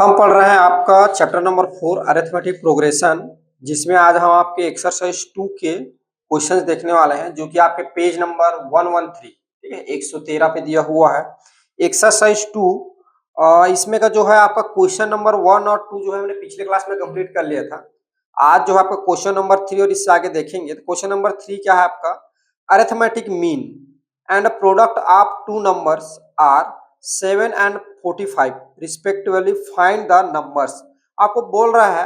हम पढ़ रहे हैं आपका चैप्टर नंबर 4 अरिथमेटिक प्रोग्रेशन, जिसमें आज हम आपके एक्सरसाइज 2 के क्वेश्चंस देखने वाले हैं, जो कि आपके पेज नंबर 113, ठीक है, 113 पे दिया हुआ है। एक्सरसाइज 2 इसमें का जो है आपका क्वेश्चन नंबर 1 और 2 जो है हमने पिछले क्लास में कंप्लीट कर लिया था। आज जो है आपका क्वेश्चन नंबर 3 और इससे आगे देखेंगे। तो क्वेश्चन नंबर 3 क्या है आपका, arithmetic mean and product of two numbers are 7 and 45 respectively find the numbers. आपको बोल रहा है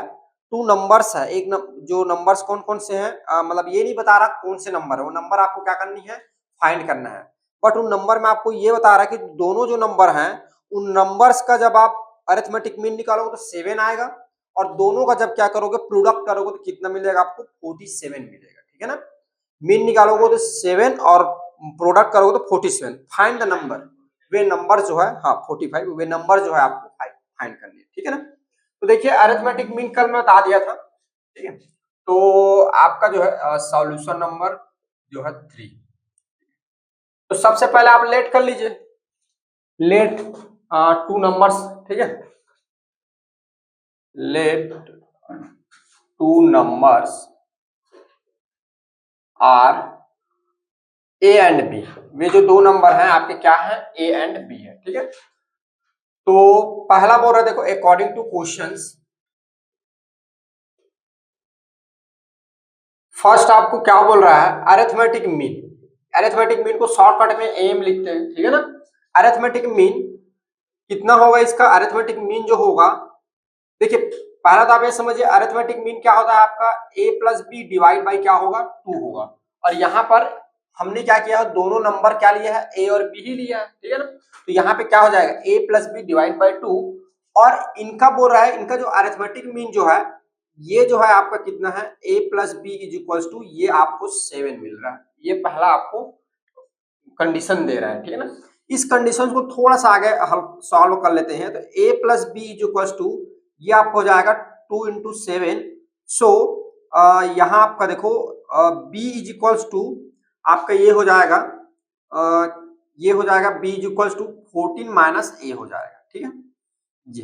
टू नंबर्स है, जो नंबर्स कौन कौन से हैं, मतलब ये नहीं बता रहा कौन से नंबर है, वो नंबर आपको क्या करनी है, फाइंड करना है। बट उन नंबर में आपको ये बता रहा है कि दोनों जो नंबर हैं उन नंबर्स का जब आप अरिथमेटिक मीन निकालोगे तो 7 आएगा, और दोनों का जब क्या करोगे प्रोडक्ट करोगे तो कितना मिलेगा आपको, 47 मिलेगा। ठीक है ना, मीन निकालोगे तो 7 और प्रोडक्ट करोगे तो 47। Find the number, way number जो है, हाँ 45, वे नंबर जो है आपको फाइंड करनी है। ठीक है ना, तो देखिए अरिथमेटिक मीन कल मैं बता दिया था, ठीक है। तो आपका जो है सॉल्यूशन नंबर जो है 3। तो सबसे पहले आप लेट कर लीजिए, लेट टू नंबर्स, ठीक है, let two numbers are A and B. वे जो दो नंबर हैं आपके क्या है, ए एंड बी है। ठीक है, तो पहला बोल रहा है देखो, अकॉर्डिंग टू क्वेश्चंस, फर्स्ट आपको क्या बोल रहा है, अरिथमेटिक मीन। अरिथमेटिक मीन को शॉर्टकट में एम लिखते हैं, ठीक है ना। अरिथमेटिक मीन कितना होगा इसका, अरिथमेटिक मीन जो होगा, देखिए पहला तो आप ये समझिए अरिथमेटिक मीन क्या होता है आपका, a plus B divide by क्या होगा, 2 होगा। और यहाँ पर हमने क्या किया है, दोनों नंबर क्या लिया है, a और b ही लिया है, ठीक है ना। तो यहाँ पे क्या हो जाएगा, a plus B divide by 2, और इनका बोल रहा है, इनका जो अरिथमेटिक मीन जो है, ये जो है आपका कितना है, a plus B is equals to, ये आपको 7 मिल रहा है। ये पहला आपको कंडीशन दे रहा है, ठीक है ना। इस कंडीशन को थोड़ा सा आगे हम सॉल्व कर लेते हैं। तो a plus B is equals to, ये आपको हो जाएगा 2 इंटू 7। सो यहाँ आपका देखो b इज इक्वल्स टू आपका ये हो जाएगा, ये हो जाएगा b is equals to 14 minus a हो जाएगा। ठीक है जी,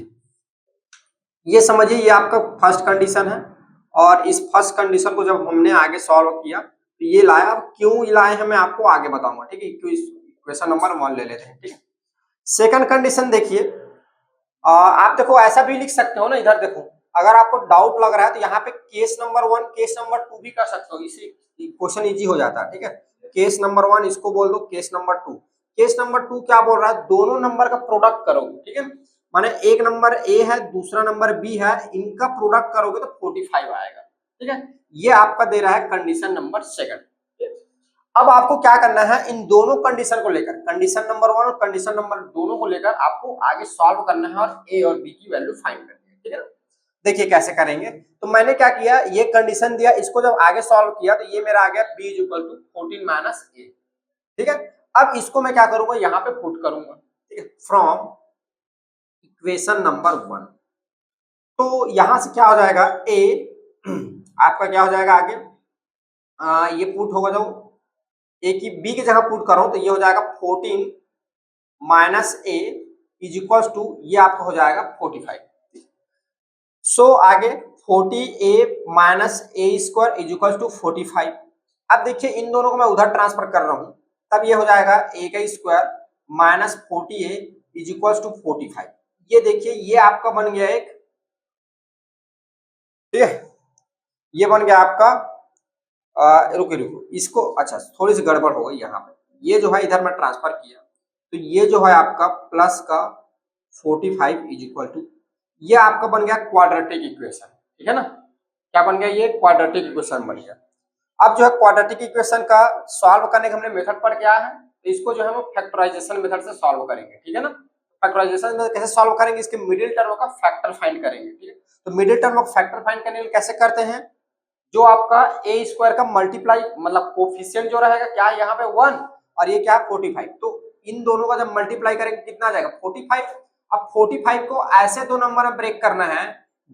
ये समझिए ये आपका फर्स्ट कंडीशन है। और इस फर्स्ट कंडीशन को जब हमने आगे सॉल्व किया तो ये लाया, अब क्यों लाए हैं मैं आपको आगे बताऊंगा, ठीक है। क्वेश्चन नंबर 1 ले लेते हैं, ठीक है। सेकंड कंडीशन देखिए, आप देखो ऐसा भी लिख सकते हो ना, इधर देखो, अगर आपको डाउट लग रहा है तो यहाँ पे केस नंबर 1 केस नंबर 2 भी कर सकते हो, इससे क्वेश्चन इजी हो जाता है। ठीक है, केस नंबर 1 इसको बोल दो, केस नंबर 2, केस नंबर 2 क्या बोल रहा है, दोनों नंबर का प्रोडक्ट करोगे, ठीक है। माने एक नंबर ए है दूसरा नंबर बी है, इनका प्रोडक्ट करोगे तो 45 आएगा। ठीक है, ये आपका दे रहा है कंडीशन नंबर 2। अब आपको क्या करना है, इन दोनों कंडीशन को लेकर, कंडीशन नंबर 1 और कंडीशन नंबर दोनों को लेकर आपको आगे सॉल्व करना है और ए और बी की वैल्यू फाइंड करनी है। ठीक है, देखिए कैसे करेंगे। तो मैंने क्या किया, ये कंडीशन दिया, इसको जब आगे सॉल्व किया तो ये मेरा आ गया b is equal to 14 minus a। ठीक है, अब इसको मैं क्या करूंगा, यहाँ पे पुट करूंगा, ठीक है, फ्रॉम इक्वेशन नंबर 1। तो यहां से क्या हो जाएगा, a आपका क्या हो जाएगा आगे, ये पुट होगा, जो a की b की जगह पुट करो तो ये हो जाएगा 14 minus a is equal to, ये आपका हो जाएगा 45। सो आगे 40a minus a square is equal to 45। अब देखिए इन दोनों को मैं उधर ट्रांसफर कर रहा हूं, तब ये हो जाएगा a का square minus 40a is equal to 45। ये देखिए ये आपका बन गया एक, ठीक है, ये बन गया आपका, रुको रुको इसको, अच्छा थोड़ी सी गड़बड़ हो गई यहाँ पे, ये जो है इधर मैं ट्रांसफर किया तो ये जो है आपका प्लस का 45 इज इक्वल टू, ये आपका बन गया क्वाड्रेटिक इक्वेशन। ठीक है ना, क्या बन गया, ये क्वाड्रेटिक इक्वेशन बन गया। अब जो है क्वाड्रेटिक इक्वेशन का सॉल्व करने का हमने मेथड पढ़ के आया है, तो इसको जो है हम फैक्टराइजेशन मेथड से सॉल्व करेंगे। ठीक है ना, फैक्टराइजेशन में कैसे सॉल्व करेंगे, इसके मिडिल टर्म का फैक्टर फाइंड करेंगे। ठीक है, तो मिडिल टर्म का फैक्टर फाइंड करने के लिए कैसे करते हैं, जो आपका ए स्क्वायर का मल्टीप्लाई मतलब कोफिशिएंट जो रहेगा क्या है यहाँ पे 1, और ये क्या है 45, तो इन दोनों का जब मल्टीप्लाई करेंगे कितना आ जाएगा 45। अब 45 को ऐसे दो नंबर में ब्रेक करना है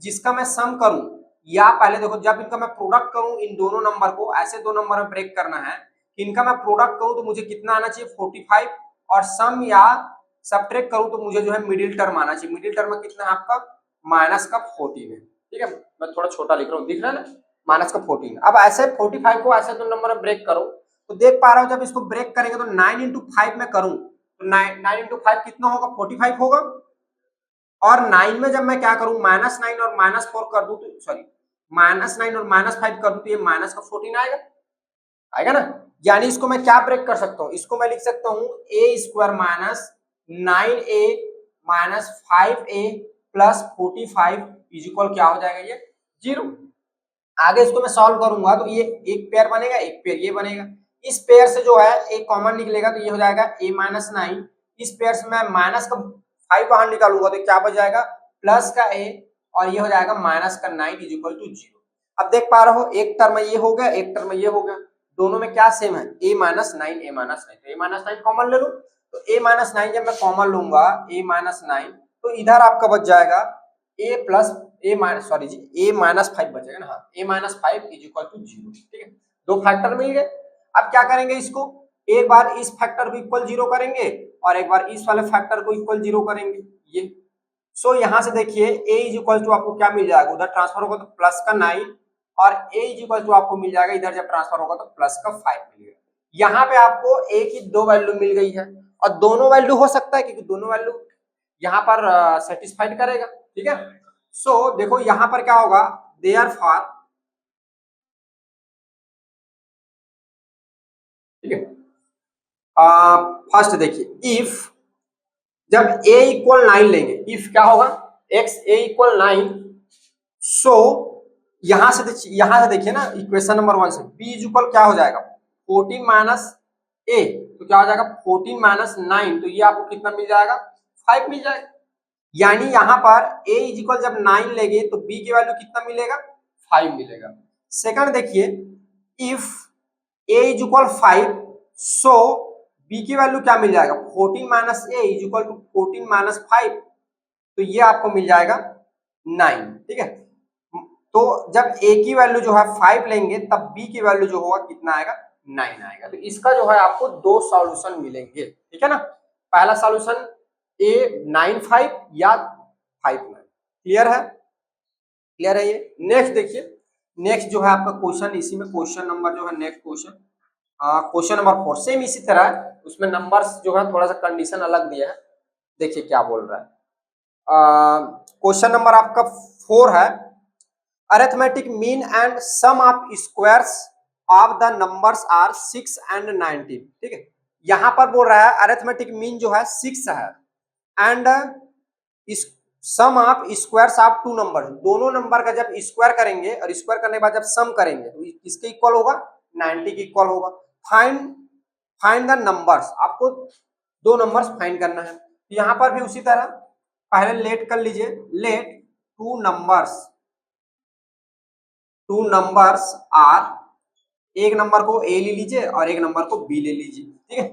जिसका मैं सम करूं, या पहले देखो जब इनका मैं प्रोडक्ट करूं, इन दोनों नंबर को ऐसे दो नंबर में ब्रेक करना है कि इनका मैं प्रोडक्ट करूं तो मुझे कितना आना चाहिए 45, और सम या सब्ट्रैक्ट करूं तो मुझे जो है मिडिल टर्म आना चाहिए। मिडिल टर्म में कितना है आपका माइनस का 14 है। ठीक है, मैं थोड़ा छोटा लिख रहा हूँ, दिख रहा है ना, माइनस का 14। अब ऐसे 45 को ऐसे 2 नंबर में ब्रेक करो तो देख पा रहा हूँ जब इसको ब्रेक करेंगे तो 9 इंटू 5 में करूँ तो 9 इंटू 5 कितना होगा, 45 होगा। और 9 में जब मैं क्या करूं, -9 और -4 कर दूं तो सॉरी -9 और -5 कर दूं तो ये माइनस का 14 आएगा, आएगा ना। यानी इसको मैं क्या ब्रेक कर सकता हूं, इसको मैं लिख सकता हूं a square minus 9a minus 5a plus 45 is equal क्या हो जाएगा, ये 0। आगे इसको मैं सॉल्व करूंगा तो ये एक पेयर बनेगा, एक पेयर ये बनेगा। इस पेयर से जो है एक कॉमन निकलेगा तो ये हो जाएगा a माइनस 9। इस पेयर से मैं माइनस का 5 बाहर निकालूंगा तो क्या बच जाएगा, प्लस का a और ये हो जाएगा माइनस का 9 इज इक्वल टू 0। अब देख पा रहे हो एक टर्म ये हो गया, एक टर्म ये हो गया, दोनों में क्या सेम है, a माइनस 9 a माइनस 9, तो a माइनस 9 कॉमन ले लो। तो a माइनस 9 जब मैं कॉमन लूंगा a माइनस 9 तो इधर आपका बच जाएगा a plus a minus sorry जी a माइनस 5 बचेगा ना, हाँ a minus 5 is equal to 0। ठीक है, दो फैक्टर मिल गए। अब क्या करेंगे, इसको एक बार इस फैक्टर को इक्वल 0 करेंगे और एक बार इस वाले फैक्टर को इक्वल 0 करेंगे ये। सो यहां से देखिए a इज इक्वल टू आपको क्या मिल जाएगा, उधर ट्रांसफर होगा तो प्लस का 9 और a इज इक्वल टू आपको मिल जाएगा इधर जब ट्रांसफर होगा तो प्लस का 5 मिलेगा। यहाँ पे आपको a की दो वैल्यू मिल गई है और दोनों वैल्यू हो सकता है क्योंकि दोनों वैल्यू यहाँ पर सेटिस्फाइड करेगा। ठीक है, सो देखो यहाँ पर क्या होगा, देयरफॉर, ठीक है, फर्स्ट देखिए इफ जब a इक्वल 9 लेंगे, इफ क्या होगा, x a इक्वल 9, सो यहां से देखिए ना इक्वेशन नंबर 1 से b इक्वल क्या हो जाएगा 14 माइनस a, तो क्या हो जाएगा 14 माइनस 9, तो ये आपको कितना मिल जाएगा 5 मिल जाएगा। यानी यहां पर a इज इक्वल जब 9 लेंगे तो b की वैल्यू कितना मिलेगा 5 मिलेगा। सेकंड देखिए if a is equal 5, so b की वैल्यू क्या मिल जाएगा 14 minus a is equal to 14 minus 5, तो ये आपको मिल जाएगा 9। ठीक है, तो जब a की वैल्यू जो है 5 लेंगे तब b की वैल्यू जो होगा कितना आएगा 9 आएगा। तो इसका जो है आपको दो सॉल्यूशन मिलेंगे। ठीक है ना, पहला सॉल्यूशन a 9 5 या 5 9, क्लियर है, क्लियर है ये। नेक्स्ट देखिए, नेक्स्ट जो है आपका क्वेश्चन, इसी में क्वेश्चन नंबर जो है next question, question number 4 same इसी तरह है, उसमें नंबर्स जो है थोड़ा सा कंडीशन अलग दिया है। देखिए क्या बोल रहा है, क्वेश्चन नंबर आपका 4 है, arithmetic mean and sum of squares of the numbers are 6 and 19। ठीक है, यहां पर बोल रहा है अरिथमेटिक मीन जो है 6 है and sum of squares of two number, दोनों नंबर का जब स्क्वायर करेंगे और स्क्वायर करने के बाद जब सम करेंगे तो किसके इक्वल होगा 90 के इक्वल होगा। फाइंड फाइंड द नंबर्स, आपको दो नंबर्स फाइंड करना है। यहां पर भी उसी तरह पहले लेट कर लीजिए, लेट टू नंबर्स आर, एक नंबर को ए ले लीजिए और एक नंबर को बी ले लीजिए। ठीक है,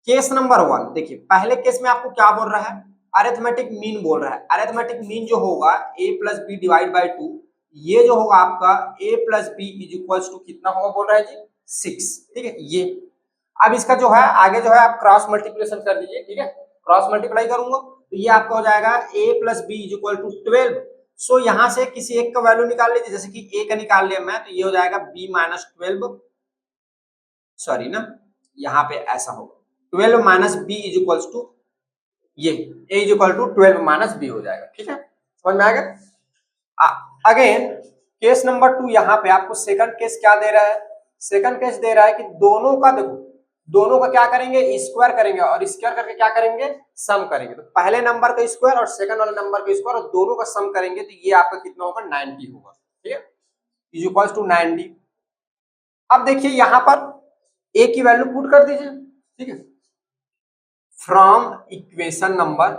केस नंबर 1 देखिए, पहले केस में आपको क्या बोल रहा है, अरिथमेटिक मीन बोल रहा है। अरिथमेटिक मीन जो होगा a plus B divide by 2, ये जो होगा आपका a plus B is equals to कितना होगा बोल रहा है जी 6। ठीक है, ये अब इसका जो है आगे जो है आप क्रॉस मल्टीप्लिकेशन कर दीजिए। ठीक है, क्रॉस मल्टीप्लाई करूंगा तो ये आपका हो जाएगा a plus B is equal to 12। So यहां से किसी एक का वैल्यू निकाल लीजिए, जैसे कि a का निकाल लिया मैं, तो ये हो जाएगा b माइनस 12, सॉरी ना, यहाँ पे ऐसा होगा 12 minus B is equals to ये a is equal to 12 minus B हो जाएगा। ठीक है, समझ में आ गया। अगेन केस नंबर 2, यहाँ पे आपको सेकंड केस क्या दे रहा है, सेकंड केस दे रहा है कि दोनों का देखो, दोनों का क्या करेंगे स्क्वायर करेंगे और स्क्वायर करके क्या करेंगे सम करेंगे। तो पहले नंबर का स्क्वायर और सेकंड वाले नंबर का स्क्वायर और दोनों का सम करेंगे तो ये आपका कितना होगा 90 होगा। ठीक है, इज इक्वल टू 90। अब देखिए यहां पर a की वैल्यू पुट कर दीजिए। ठीक है, फ्रॉम इक्वेशन नंबर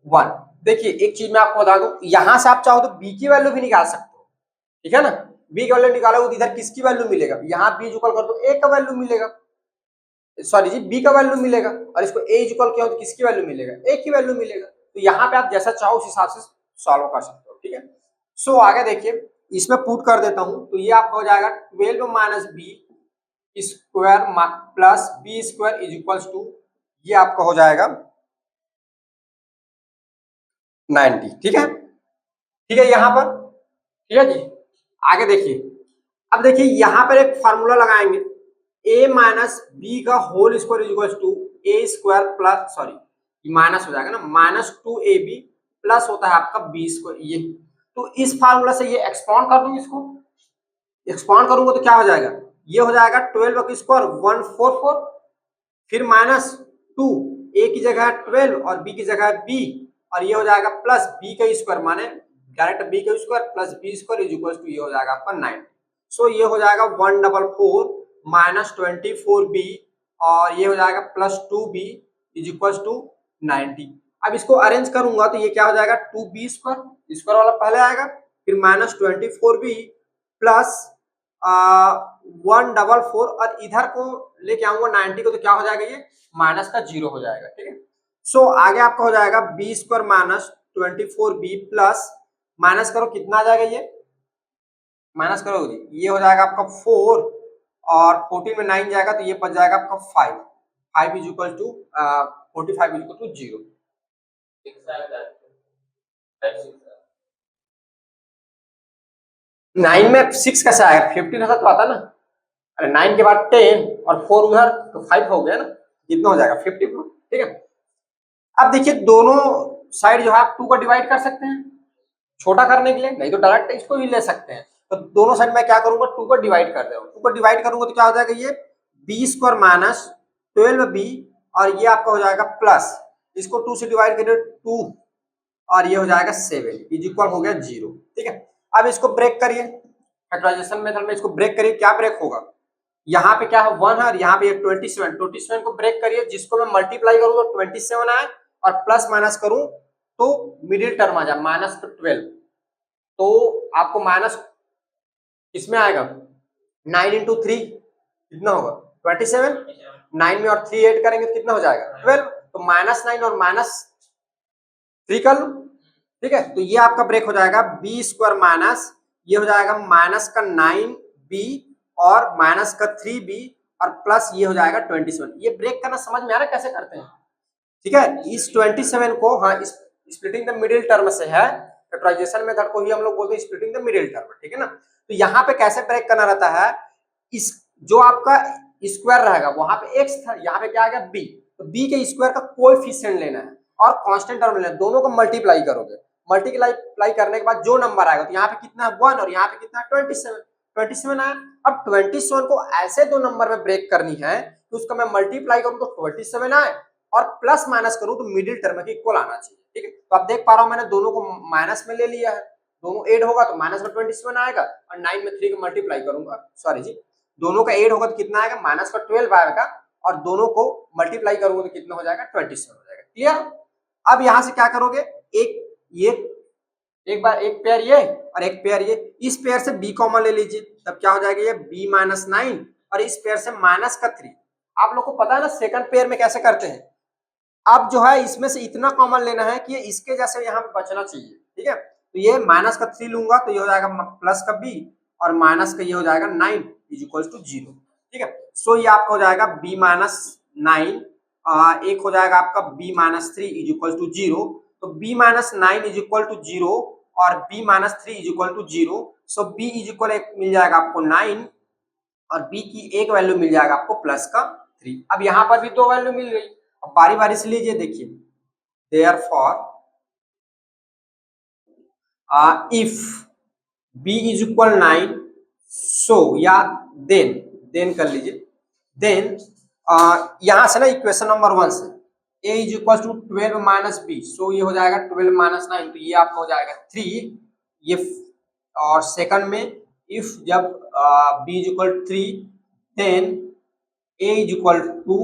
1, देखिए एक चीज मैं आपको बता दूं, यहां से आप चाहो तो b की वैल्यू भी निकाल सकते हो। ठीक है ना, b की वैल्यू निकालोगे तो इधर किसकी वैल्यू मिलेगा, यहाँ b इक्वल कर दो a का वैल्यू मिलेगा, सॉरी जी b का वैल्यू मिलेगा, और इसको a इक्वल किया तो किसकी वैल्यू मिलेगा a की वैल्यू मिलेगा। तो यहाँ पे आप जैसा चाहो उस हिसाब से सॉल्व कर सकते हो। ठीक है, सो आगे देखिए, इसमें पुट कर देता हूं तो ये आपका हो जाएगा 12 minus B square plus B square is equal to, ये आपका हो जाएगा 90। ठीक है, ठीक है यहाँ पर, ठीक है जी। आगे देखिए, अब देखिए यहाँ पर एक फार्मूला लगाएंगे, a माइनस बी का whole square is to A square plus, sorry minus हो जाएगा ना, माइनस 2ab प्लस होता है आपका बी स्क्वायर। ये तो इस फार्मूला से ये एक्सपांड कर दूंगा, इसको एक्सपांड करूंगा तो क्या हो जाएगा, ये हो जाएगा 12 का स्क्वायर 144, फिर माइनस 2, ए की जगह है 12 और बी की जगह है बी, और ये हो जाएगा प्लस बी का स्क्वायर, माने डायरेक्ट बी का square plus B square is equal to ये हो जाएगा आपका 9। सो ये हो जाएगा 144 माइनस 24b और ये हो जाएगा plus 2b is equal to 90। अब इसको अरेंज करूंगा तो ये क्या हो जाएगा 2b स्क्वायर, स्क्वायर वाला पहले आएगा, फिर माइनस 24b प्लस 144 और इधर को लेके आऊंगा 90 को, तो क्या हो जाएगा, ये माइनस का 0 हो जाएगा। ठीक है, सो आगे आपका हो जाएगा B square minus 24b plus minus करो कितना आ जाएगा, ये माइनस करोगे ये हो जाएगा आपका 4 और 14 में 9 जाएगा तो ये बच जाएगा आपका 5 is equal to 45 is equal to 0। 9 में 6 कैसे आएगा, 15 ऐसा तो आता ना, अरे 9 के बाद 10 और 4 उधर तो 5 हो गया ना, कितना हो जाएगा 54। ठीक है, अब देखिए दोनों साइड जो है आप 2 का डिवाइड कर सकते हैं छोटा करने के लिए, नहीं तो डायरेक्ट इसको भी ले सकते हैं। तो दोनों साइड में क्या करूंगा 2 का डिवाइड कर दूंगा, 2 का डिवाइड करूंगा तो क्या हो जाएगा, ये बी स्क्वायर माइनस 12b और ये आपका हो जाएगा प्लस, इसको 2 से डिवाइड करिए 2 और ये हो जाएगा 7 इज इक्वल हो गया 0। ठीक है, अब इसको ब्रेक करिए, फैक्टराइजेशन मेथड में इसको ब्रेक करिए, क्या ब्रेक होगा, यहाँ पे क्या है 1 है और यहाँ पे 27 को ब्रेक करिए, जिसको मैं मल्टीप्लाई करूँ तो 27 आए और प्लस माइनस करूं तो मिडिल टर्म आ जाए माइनस 12, तो आपको माइनस इसमें आएगा 9 इंटू 3 कितना होगा 27, 9 में और 3 ऐड करेंगे तो कितना हो जाएगा 12, तो माइनस 9 और माइनस 3 कर लो। ठीक है, तो ये आपका ब्रेक हो जाएगा बी स्क्वायर माइनस ये हो जाएगा माइनस का 9b और माइनस का 3b और प्लस ये हो जाएगा 27। ये ब्रेक करना समझ में आ रहा है कैसे करते हैं। ठीक है, इस 27 को, हाँ इस स्प्लिटिंग द मिडिल टर्म से है, फैक्टराइजेशन मेथड को ही हम लोग बोलते हैं स्प्लिटिंग द मिडिल टर्म। ठीक है ना, तो यहाँ पे कैसे ब्रेक करना रहता है, इस जो आपका स्क्वायर रहेगा वहां पे x था, यहाँ पे क्या आ गया b, तो b के स्क्वायर का कोएफिशिएंट लेना है और कांस्टेंट टर्म लेना है, दोनों को मल्टीप्लाई करोगे, मल्टीप्लाई करने के बाद जो नंबर आएगा तो यहाँ पे कितना है 1 और यहाँ पे कितना है 27 आया। अब 27 को ऐसे दो नंबर में ब्रेक करनी है तो उसका मैं मल्टीप्लाई करूं तो 27 आए और प्लस माइनस करूं तो मिडिल टर्म के इक्वल आना चाहिए। ठीक है, तो आप देख पा रहा हूं मैंने दोनों को माइनस में ले लिया है, दोनों ऐड होगा तो माइनस का 27 आएगा और 9 में 3 को मल्टीप्लाई करूंगा, सॉरी जी दोनों का ऐड होगा तो कितना आएगा माइनस का 12 आएगा और दोनों को मल्टीप्लाई करूंगा तो कितना हो जाएगा 27 हो जाएगा। क्लियर, अब यहां से क्या करोगे, एक बार एक पेयर ये और एक पेयर ये, इस पेयर से b कॉमन ले लीजिए, तब क्या हो जाएगा ये b माइनस 9 और इस पेयर से माइनस का 3। आप लोग को पता है ना सेकंड पेयर में कैसे करते हैं, अब जो है इसमें से इतना कॉमन लेना है कि इसके जैसे यहाँ पे बचना चाहिए। ठीक है, तो ये माइनस का 3 लूंगा तो ये हो जाएगा प्लस का b और माइनस का ये हो जाएगा 9 इज इक्वल टू 0। ठीक है, सो ये आपका हो जाएगा b माइनस 9, एक हो जाएगा आपका b minus 3 is equal to 0, तो b minus 9 is equal to 0 और b minus 3 is equal to 0, so b is equal मिल जाएगा आपको 9 और b की एक वैल्यू मिल जाएगा आपको प्लस का 3। अब यहाँ पर भी दो वैल्यू मिल गई, अब बारी बारी से लीजिए, देखिए therefore if b is equal 9 सो या देन कर लीजिए, देन यहां से ना इक्वेशन नंबर 1 से a is equal to 12 minus B, so ये हो जाएगा 12 माइनस 9 तो ये आपका हो जाएगा 3, ये और सेकंड में इफ जब b is equal 3 then a is equal to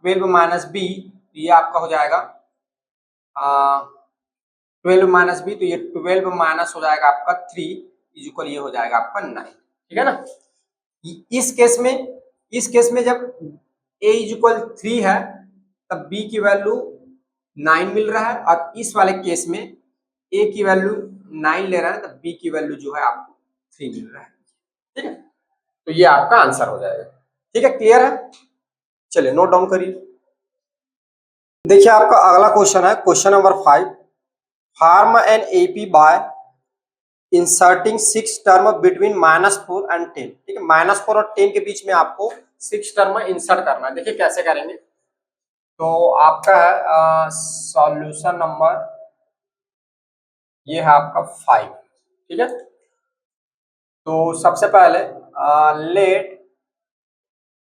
12 minus B, ये आपका हो जाएगा 12 माइनस बी, तो ये 12 माइनस हो जाएगा आपका 3 इज इक्वल ये हो जाएगा आपका 9। ठीक है ना, इस केस में जब a इज इक्वल 3 है तब b की वैल्यू 9 मिल रहा है और इस वाले केस में a की वैल्यू 9 ले रहा है तब b की वैल्यू जो है आपको 3 मिल रहा है। ठीक है, तो ये आपका आंसर हो जाएगा। ठीक है, क्लियर है, चलिए नोट डाउन करिए। देखिए आपका अगला क्वेश्चन है question number 5, form N AP by inserting 6 term between -4 and 10। ठीक है, -4 और 10 के बीच में आपको 6 टर्म इंसर्ट करना है। देखिए कैसे करेंगे। तो आपका है सॉल्यूशन नंबर, ये है आपका 5। ठीक है, तो सबसे पहले लेट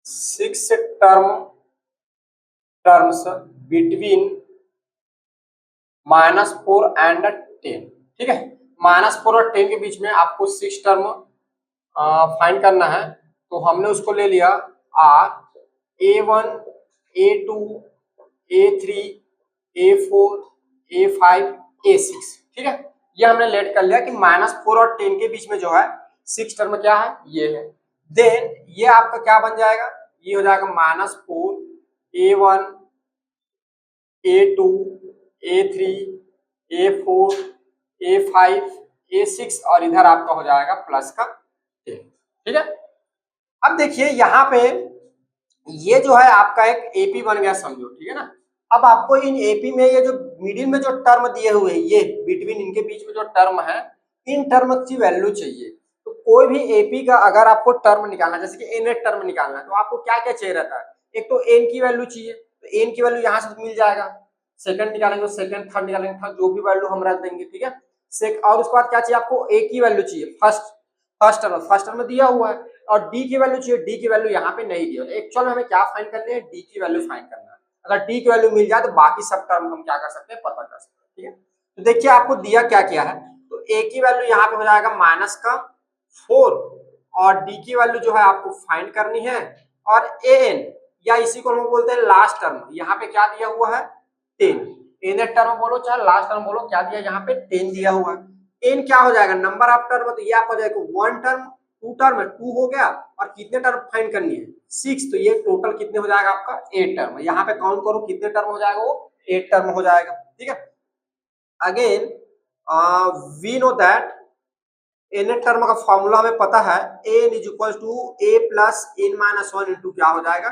6 टर्म्स बिटवीन -4 एंड 10। ठीक है, -4 और 10 के बीच में आपको 6 टर्म फाइंड करना है। तो हमने उसको ले लिया are A1 A2 A3 A4 A5 A6। ठीक है, ये हमने लेट कर लिया कि -4 और 10 के बीच में जो है 6 टर्म क्या है, ये है। देन ये आपका क्या बन जाएगा, ये हो जाएगा -4 A1 A2 A3 A4 A5 A6 और इधर आपका हो जाएगा प्लस का 10। ठीक है, अब देखिए यहाँ पे ये जो है आपका एक एपी बन गया समझो। ठीक है ना, अब आपको इन एपी में ये जो मिडिल में जो टर्म दिए हुए हैं, ये बिटवीन इनके बीच में जो टर्म है, इन टर्म की वैल्यू चाहिए। तो कोई भी एपी का अगर आपको टर्म निकालना है, जैसे कि एन टर्म निकालना है, तो आपको क्या क्या चाहिए रहता है, एक तो एन की वैल्यू चाहिए, तो एन की वैल्यू यहाँ से मिल जाएगा। सेकंड निकालेंगे तो सेकंड, थर्ड निकालेंगे थर्ड, जो भी वैल्यू हम रख देंगे। ठीक है, और उसके बाद क्या चाहिए आपको, ए की वैल्यू चाहिए, फर्स्ट टर्म में दिया हुआ है। और डी की वैल्यू चाहिए, डी की वैल्यू यहाँ पे नहीं दिया। एक्चुअल में हमें क्या फाइंड करनी है, डी की वैल्यू फाइंड करना है। अगर डी की वैल्यू मिल जाए तो बाकी सब टर्म हम क्या कर सकते हैं, पता कर सकते हैं। ठीक है, तो देखिए आपको दिया क्या क्या है। तो ए की वैल्यू यहाँ पे हो जाएगा -4 और डी की वैल्यू जो है आपको फाइंड करनी है। और ए एन, या इसी को हम बोलते हैं लास्ट टर्म, यहाँ पे क्या दिया हुआ है, 10। एन टर्म बोलो चाहे लास्ट टर्म बोलो, क्या दिया यहाँ पे, 10 दिया हुआ है। एन क्या हो जाएगा, नंबर ऑफ टर्म, तो ये आपको हो जाएगा 1 टर्म 2 टर्म 2 हो गया। और कितने टर्म फाइंड करनी है, 6, तो ये टोटल कितने हो जाएगा आपका, 8 टर्म। यहाँ पे काउंट करो कितने टर्म हो जाएगा, वो 8 टर्म हो जाएगा। ठीक है, again we know that N term का फॉर्मूला हमें पता है, N is equal to A plus N minus 1 into क्या हो जाएगा,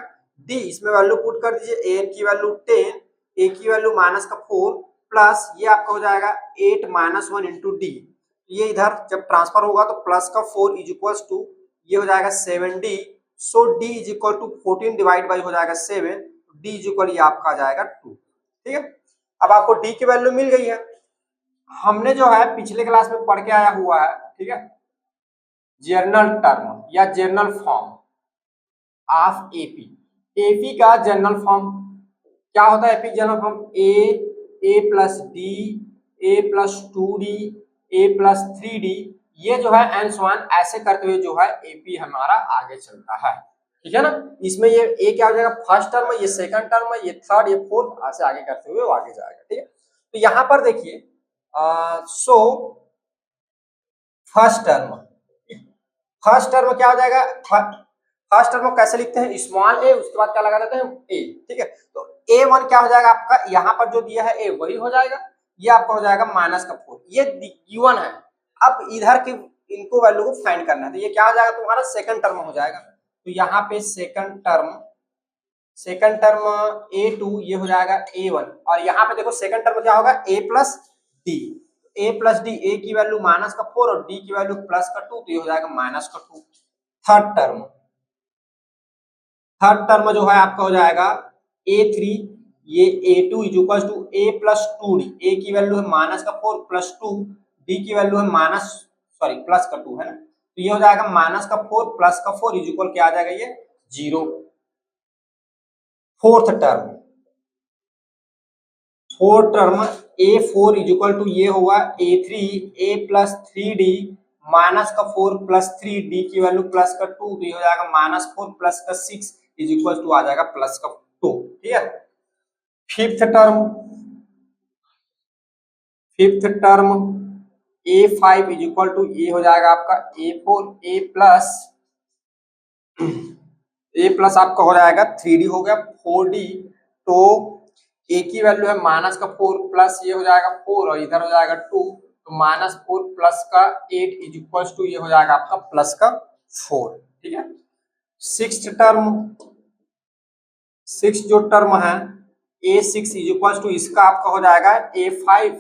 डी। इसमें वैल्यू पुट कर दीजिए, एन की वैल्यू 10, ए की वैल्यू -4 प्लस ये आपका हो जाएगा 8 माइनस 1 इंटू डी। ये इधर जब ट्रांसफर होगा तो प्लस का 4 इज इक्वल टू ये हो जाएगा 7d। So d is equal to 14 divide by हो जाएगा 7, d इज इक्वल ये आपका आ जाएगा 2। ठीक है, अब आपको d की वैल्यू मिल गई है। हमने जो है पिछले क्लास में पढ़ के आया हुआ है, ठीक है, जर्नल टर्म या journal form of AP. AP का जर्नल फॉर्म क्या होता है, एपी जनरल फॉर्म ए प्लस डी, ए प्लस 2d, ए प्लस 3d, ये जो है एंड सो ऑन ऐसे करते हुए जो है एपी हमारा आगे चलता है। ठीक है ना, इसमें ये ए क्या हो जाएगा, फर्स्ट टर्म, ये सेकंड टर्म, ये थर्ड, ये फोर्थ, ऐसे आगे करते हुए वो आगे जाएगा। ठीक है, तो यहाँ पर देखिए सो फर्स्ट टर्म क्या हो जाएगा, फर्स्ट टर्म को कैसे लिखते हैं, स्मॉल ए, उसके बाद क्या लगा देते हैं, ए। ठीक है, तो A1 क्या हो जाएगा आपका, यहाँ पर जो दिया है ए वही हो जाएगा, ये आपका हो जाएगा -4, ये गिवन है। अब इधर की इनको वैल्यू को फाइंड करना है, तो ये क्या हो जाएगा तुम्हारा, सेकंड टर्म हो जाएगा। तो यहाँ पे सेकंड टर्म A2 ये हो जाएगा A1, और यहाँ पे देखो सेकंड टर्म क्या होगा, A प्लस डी, ए की वैल्यू -4 और डी की वैल्यू +2, तो ये हो जाएगा -2। थर्ड टर्म जो है आपका हो जाएगा A3, ये A2 is equal to A plus 2d, A की वैल्यू है -4 प्लस 2, डी की वैल्यू है +2 है ना, तो ये हो जाएगा -4 प्लस 4 इज इक्वल क्या आ जाएगा, ये 0। Fourth term A4 is equal to ये हुआ A3, A plus 3d -4 plus 3, D की वैल्यू +2, तो ये हो जाएगा -4 प्लस 6 इज इक्वल टू आ जाएगा +2। ठीक है, fifth term A5 is equal to ये हो जाएगा आपका A4, A प्लस आपका हो जाएगा 3d हो गया 4d, तो a की वैल्यू है -4 प्लस ये हो जाएगा 4 और इधर हो जाएगा 2, तो -4 प्लस का 8 इज इक्वल टू ये हो जाएगा आपका प्लस का 4। ठीक है, सिक्स्थ जो टर्म है A6 इज इक्वल टू इसका आपका हो जाएगा A5,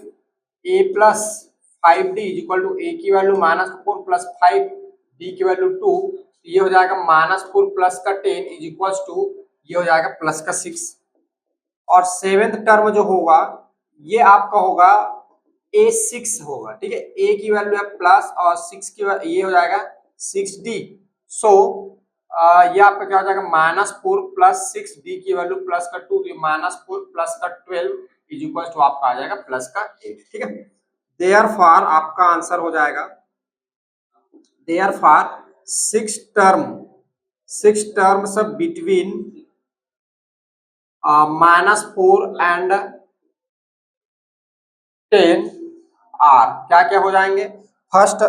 A plus 5d is equal to a की वैल्यू -4 प्लस 5 d की वैल्यू 2, ये हो जाएगा -4 प्लस का 10 इज इक्वल टू ये हो जाएगा प्लस का 6। और सेवेंथ टर्म जो होगा ये आपका होगा a6 होगा, ठीक है। a की वैल्यू है प्लस और 6 की ये हो जाएगा 6d। सो ये आपका क्या हो जाएगा -4 प्लस 6d की वैल्यू प्लस का 2, तो ये -4 प्लस का 12 इज इक्वल टू आपका आ जाएगा प्लस का 8, ठीक है। देयरफॉर आपका आंसर हो जाएगा therefore six terms between -4 and 10 are क्या क्या हो जाएंगे। फर्स्ट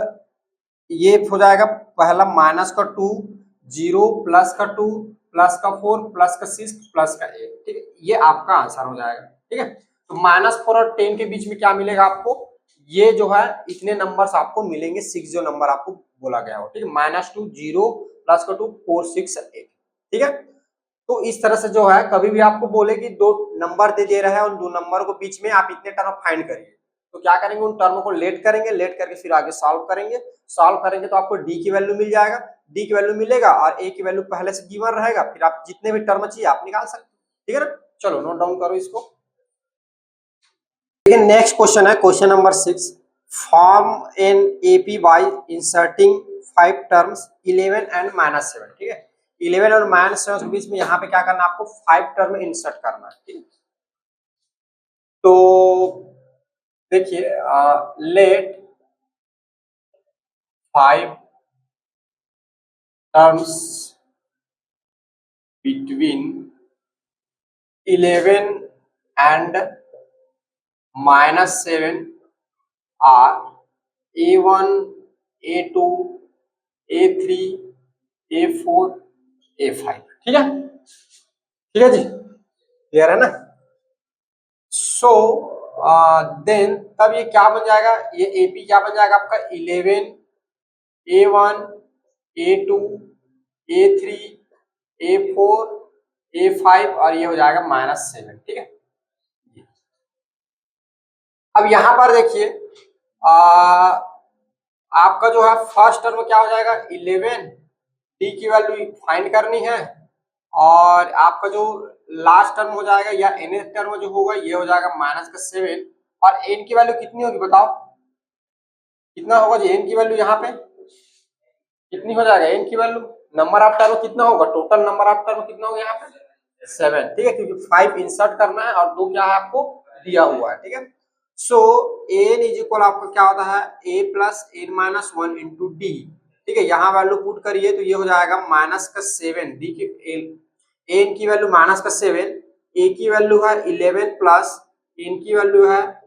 ये हो जाएगा पहला माइनस का 2, 0 प्लस का 2 प्लस का 4 प्लस का 6 प्लस का 8, ठीक है। ये आपका आंसर हो जाएगा, ठीक है। तो -4 और 10 के बीच में क्या मिलेगा आपको, ये जो है इतने नंबर्स आपको मिलेंगे, 6 जो नंबर आपको बोला गया हो, ठीक है। -2 0 प्लस का 2 4 6 8, ठीक है। तो इस तरह से जो है कभी भी आपको बोले कि दो नंबर दे रहा है, उन दो नंबर को बीच में आप इतने टर्म फाइंड करिए, तो क्या करेंगे उन टर्म को लेट करेंगे, लेट करके फिर आगे सॉल्व करेंगे तो आपको डी की वैल्यू मिल जाएगा, डी की वैल्यू मिलेगा और ए की वैल्यू पहले से गिवन रहेगा, फिर आप जितने भी टर्म चाहिए आप निकाल सकते हैं, ठीक है ना। चलो नोट डाउन करो इसको। देखिए नेक्स्ट क्वेश्चन है question number 6, form an AP by inserting 5 terms 11 and -7, ठीक है। 11 और -7 के बीच में यहाँ पे क्या करना है आपको 5 टर्म इंसर्ट करना है, ठीक है। तो देखिए let 5 terms between 11 and -7 are A1 A2 A3 A4 A5, ठीक है, ठीक है जी, क्लियर है ना। सो देन तब ये क्या बन जाएगा, ये एपी क्या बन जाएगा आपका 11 A1 A2 A3 A4 A5 और ये हो जाएगा -7, ठीक है। अब यहां पर देखिए आपका जो है फर्स्ट टर्म क्या हो जाएगा 11, डी की वैल्यू फाइंड करनी है, और आपका जो लास्ट टर्म हो जाएगा या एन टर्म जो होगा ये हो जाएगा -7, और एन की वैल्यू कितनी होगी बताओ, कितना होगा जी एन की वैल्यू यहाँ पे कितनी हो जाएगा, एन की वैल्यू नंबर ऑफ टर्म कितना होगा, टोटल नंबर ऑफ टर्म कितना होगा यहाँ पे 7, ठीक है, क्योंकि 5 इंसर्ट करना है और 2 क्या है आपको दिया हुआ है, ठीक है। सो एन इज इक्वल आपका क्या होता है a plus N minus 1 into D, ठीक है। यहाँ वैल्यू पुट करिए तो ये हो जाएगा -7, डी की एन की वैल्यू -7, ए की वैल्यू है 11 प्लस एन की वैल्यू है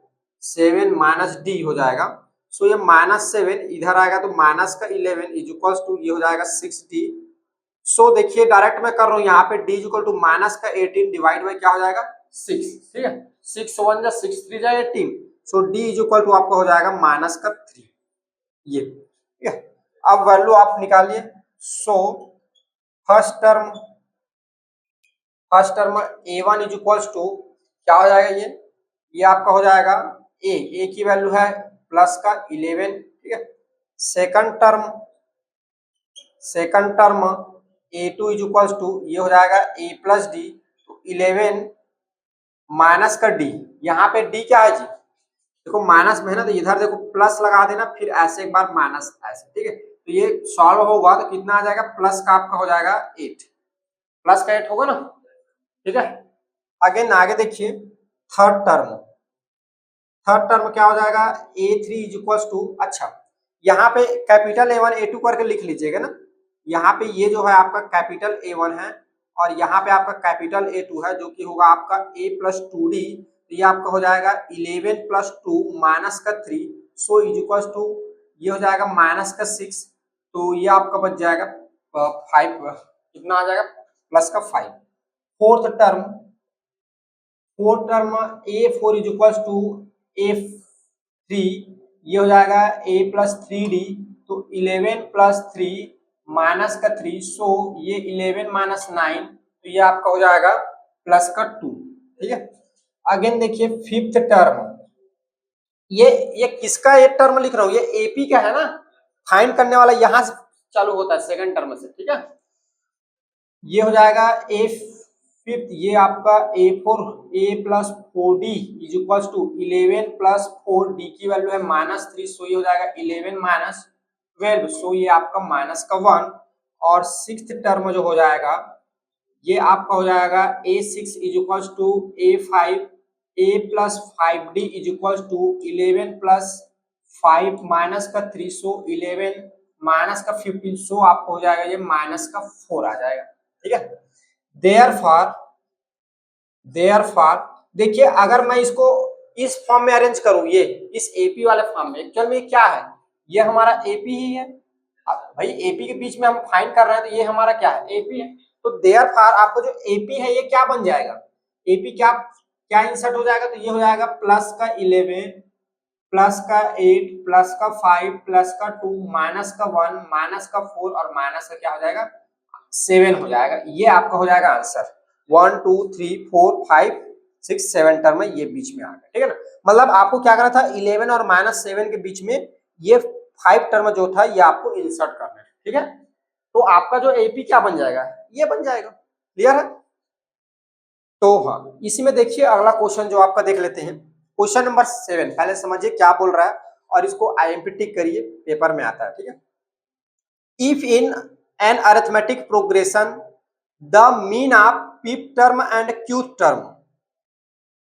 7 माइनस डी हो जाएगा। सो ये -7 इधर आएगा तो -11 इज इक्वल टू ये हो जाएगा 6d। सो देखिए डायरेक्ट मैं कर रहा हूँ यहाँ पे d is equal to -18 divide by क्या हो जाएगा 6, ठीक है। 6 1 जा 6 3 जा 18, सो d इज इक्वल टू आपका हो जाएगा -3, ये ठीक है। अब वैल्यू आप निकालिए। So first term a1 is equal to क्या हो जाएगा, ये आपका हो जाएगा a की वैल्यू है प्लस का 11, ठीक है। Second term a2 is equal to ये हो जाएगा a प्लस डी, तो 11 माइनस का d, यहाँ पे d क्या है जी, देखो माइनस में है ना, तो इधर देखो प्लस लगा देना, फिर ऐसे एक बार माइनस ऐसे, ठीक है। तो ये सॉल्व होगा तो कितना आ जाएगा, प्लस का आपका हो जाएगा 8, प्लस का 8 होगा ना, ठीक है। अगेन आगे देखिए थर्ड टर्म क्या हो जाएगा a3 इज इक्वल टू, अच्छा यहाँ पे कैपिटल A1 A2 करके लिख लीजिएगा ना, यहाँ पे ये जो है आपका कैपिटल A1 है और यहाँ पे आपका कैपिटल A2 है, जो कि होगा आपका a प्लस 2d, तो ये आपका हो जाएगा 11 प्लस 2 माइनस का 3, सो इज इक्वल टू ये हो जाएगा माइनस का 6, तो ये आपका बच जाएगा 5, कितना आ जाएगा प्लस का 5। Fourth term a4 is equal to a3, ये हो जाएगा a प्लस 3d, तो 11 प्लस 3 माइनस का 3, सो ये 11 माइनस 9, तो ये आपका हो जाएगा प्लस का 2, ठीक है। अगेन देखिए फिफ्थ टर्म ये किसका एक टर्म लिख रहा हूं, ये एपी का है ना, फाइंड करने वाला यहां से चालू होता है सेकंड टर्म से, ठीक है। ये हो जाएगा ए फिफ्थ, ये आपका A four, A plus four D is equal to 11 plus 4 D की वैल्यू है -3, सो ये हो जाएगा 11 माइनस 12, सो ये आपका माइनस का 1। और सिक्स्थ टर्म जो हो जाएगा ये आपका हो जाएगा a6 is equal to a5, a plus 5d is equal to 11 plus 5 minus का 3, सो 11 माइनस का 15, सो आपको हो जाएगा ये माइनस का 4 आ जाएगा, ठीक है। देयरफॉर देखिए अगर मैं इसको इस फॉर्म में अरेंज करूं, ये इस एपी वाले फॉर्म में, एक्चुअल में क्या है, ये हमारा एपी ही है। अब भाई एपी के बीच में हम फाइंड कर रहे हैं तो ये हमारा क्या है, एपी है। तो देयरफॉर आपको जो एपी है ये क्या बन जाएगा, एपी क्या क्या इंसर्ट हो जाएगा, तो ये हो जाएगा प्लस का 11 प्लस का 8 प्लस का 5 प्लस का 2 माइनस का 1 माइनस का 4 और माइनस का क्या हो जाएगा 7 हो जाएगा। ये आपका हो जाएगा आंसर। 1 2 3 4 5 6 7 टर्म ये बीच में आ गया, ठीक है ना। मतलब आपको क्या करना था, 11 और -7 के बीच में ये 5 टर्म जो था ये आपको इंसर्ट करना है, ठीक है। तो आपका जो एपी क्या बन जाएगा, ये बन जाएगा। क्लियर है। तो हाँ, इसी में देखिए अगला क्वेश्चन जो आपका देख लेते हैं, क्वेश्चन नंबर 7। पहले समझिए क्या बोल रहा है और इसको आईएमपी टिक करिए, पेपर में आता है, ठीक है। If in an arithmetic progression the mean of fifth term and qth term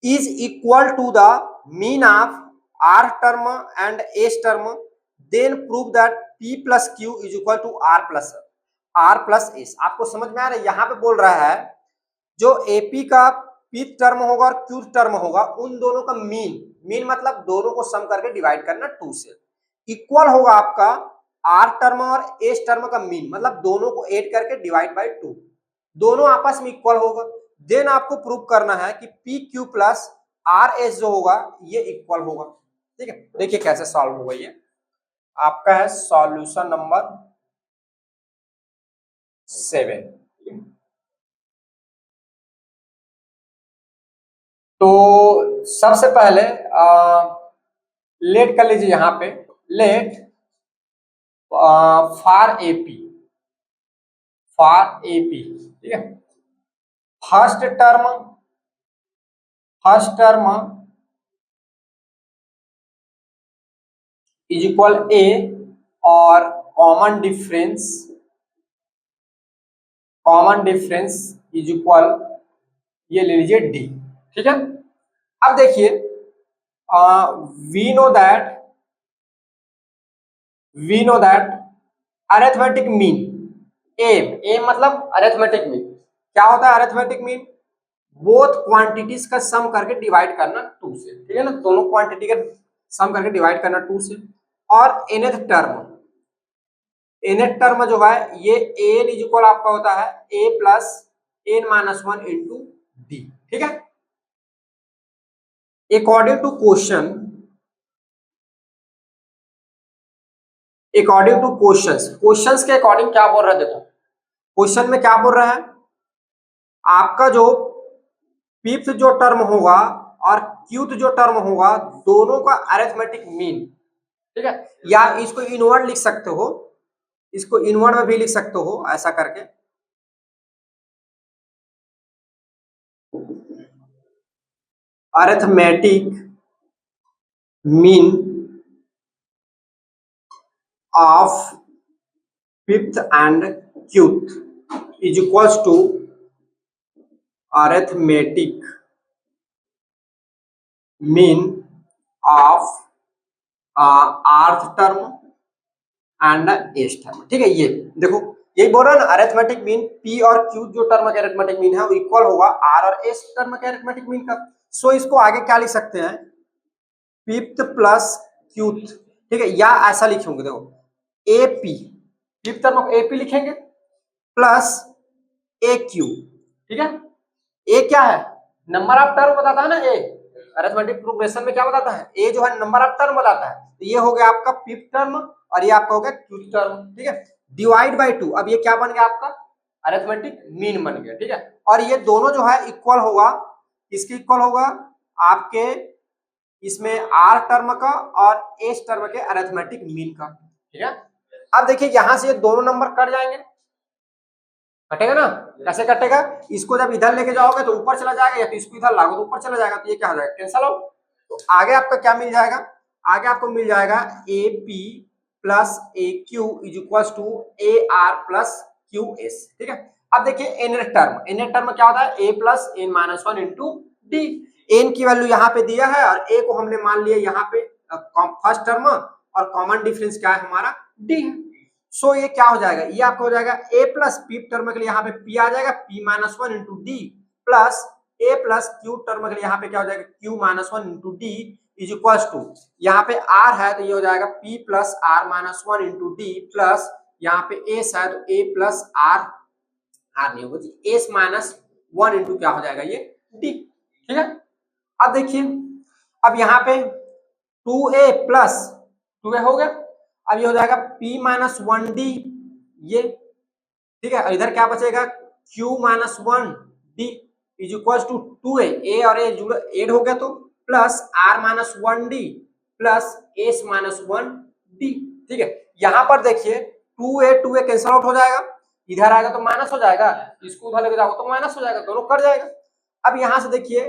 is equal to the mean of r term and s term, then prove that p plus q is equal to r plus s। आपको समझ में आ रहा है, यहाँ पे बोल रहा है जो एपी का pth टर्म होगा और qth टर्म होगा उन दोनों का मीन मतलब दोनों को सम करके डिवाइड करना 2 से, इक्वल होगा आपका r टर्म और s टर्म का मीन मतलब दोनों को ऐड करके डिवाइड बाय 2, दोनों आपस में इक्वल होगा। देन आपको प्रूव करना है कि P Q plus R S जो होगा ये इक्वल होगा, ठीक है। देखिए कैसे सॉल्व होगा, ये आपका है सॉल्यूशन नंबर 7। तो सबसे पहले लेट कर लीजिए यहां पे, लेट फॉर एपी, ठीक है। फर्स्ट टर्म इज इक्वल ए और कॉमन डिफरेंस इज इक्वल ये ले लीजिए डी, ठीक है। अब देखिए we know that arithmetic mean, M मतलब अरिथमेटिक मीन क्या होता है, अरिथमेटिक मीन बोथ क्वांटिटीज का सम करके डिवाइड करना 2 से, ठीक है ना, दोनों क्वांटिटी का सम करके डिवाइड करना 2 से। और nth टर्म जो है ये एन इज इक्वल आपका होता है A plus N minus 1 into D, ठीक है। अकॉर्डिंग टू क्वेश्चंस के अकॉर्डिंग क्या बोल रहा है, देखो क्वेश्चन में क्या बोल रहा है, आपका जो फिफ्थ जो टर्म होगा और क्यूथ जो टर्म होगा दोनों का अरिथमेटिक मीन, ठीक है। या इसको इनवर्ड लिख सकते हो, इसको इनवर्ड में भी लिख सकते हो ऐसा करके, arithmetic mean of fifth and qth is equals to arithmetic mean of rth term and S term, ठीक है। ये देखो यही बोल रहा है ना, अरिथमेटिक मीन पी और क्यू जो टर्म का अरिथमेटिक मीन है वो इक्वल होगा आर और एस टर्म के अरिथमेटिक मीन का। सो इसको आगे क्या लिख सकते हैं, फिफ्थ प्लस क्यूथ, ठीक है, या ऐसा लिखेंगे, देखो ए पी फिफ्थ टर्म को ए पी लिखेंगे प्लस ए क्यू, ठीक है। ए क्या है, नंबर ऑफ टर्म बताता है ना, ए अरिथमेटिक प्रोग्रेशन में क्या बताता है, ए जो है नंबर ऑफ टर्म बताता है, तो ये हो गया आपका फिफ्थ टर्म और ये आपका हो गया क्यूथ टर्म, ठीक है। डिवाइड बाय 2, अब ये क्या बन गया आपका अरिथमेटिक मीन बन गया, ठीक है। और ये दोनों जो है इक्वल होगा, किसके इक्वल होगा, आपके इसमें आर टर्म का और एस टर्म के अरिथमेटिक मीन का, ठीक है। अब देखिए यहां से ये दोनों नंबर कट जाएंगे, कटेगा ना, कैसे कटेगा, इसको जब इधर लेके जाओगे तो ऊपर चला जाएगा, या तो इसको इधर लागो तो ऊपर चला जाएगा, तो ये क्या हो जाएगा, कैंसल आउट। तो आगे आपका क्या मिल जाएगा, आगे आपको मिल जाएगा A P plus A Q is equal to A R plus Q S, ठीक है। अब देखिए एन टर्म क्या होता है, A plus N minus one into D. N की वैल्यू यहाँ पे दिया है और ए को हमने मान लिया यहाँ पे फर्स्ट टर्म, और कॉमन डिफरेंस क्या है हमारा, डी है। सो ये क्या हो जाएगा, ये आपका हो जाएगा ए प्लस पी टर्म के लिए यहाँ पे पी आ जाएगा, P minus one into D plus A plus Q term के लिए यहाँ पे क्या हो जाएगा, Q minus one into D is equal to, यहाँ पे आर है तो ये हो जाएगा P plus R minus one into D plus यहाँ पे एस है तो ए प्लस आर, आर नहीं होगा जी, एस माइनस वन इंटू क्या हो जाएगा ये डी, ठीक है। अब देखिए अब यहाँ पे 2a प्लस 2a हो गया, अब ये हो जाएगा p माइनस वन डी, ये ठीक है, और इधर क्या बचेगा q minus one D is equal to 2a, a और a एड हो गया तो plus r minus one D plus s minus one D, ठीक है। यहाँ पर देखिए 2a कैंसल आउट हो जाएगा, इधर आएगा तो माइनस हो जाएगा, इसको उधर लेके जाओगे तो माइनस हो जाएगा, दोनों कट जाएगा। अब यहां से देखिए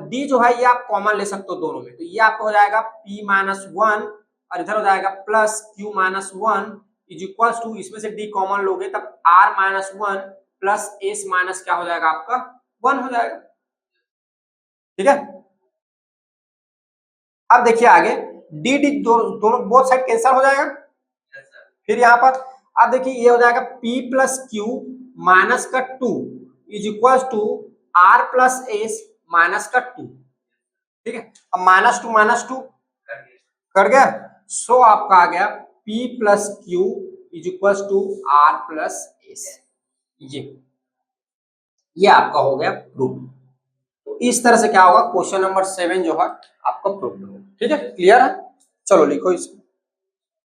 डी जो है ये आप कॉमन ले सकते हो दोनों में, तो ये आपको हो जाएगा p माइनस वन और इधर हो जाएगा plus q minus one is equal to, इसमें से d कॉमन लोगे तब r minus one plus s minus क्या हो जाएगा आपका वन हो जाएगा, ठीक है। अब देखिए आगे डी डी दोनों बोथ साइड कैंसिल हो जाएगा, फिर यहाँ पर अब देखिए ये हो जाएगा p प्लस क्यू माइनस का two is equal to R plus S minus का टू, ठीक है। अब माइनस टू कर गया, सो आपका आ गया p plus Q is equal to R plus S, ये आपका हो गया प्रूफ। तो इस तरह से क्या होगा, क्वेश्चन नंबर 7 जो है आपका प्रूफ होगा, ठीक है, क्लियर है। चलो लिखो इसको।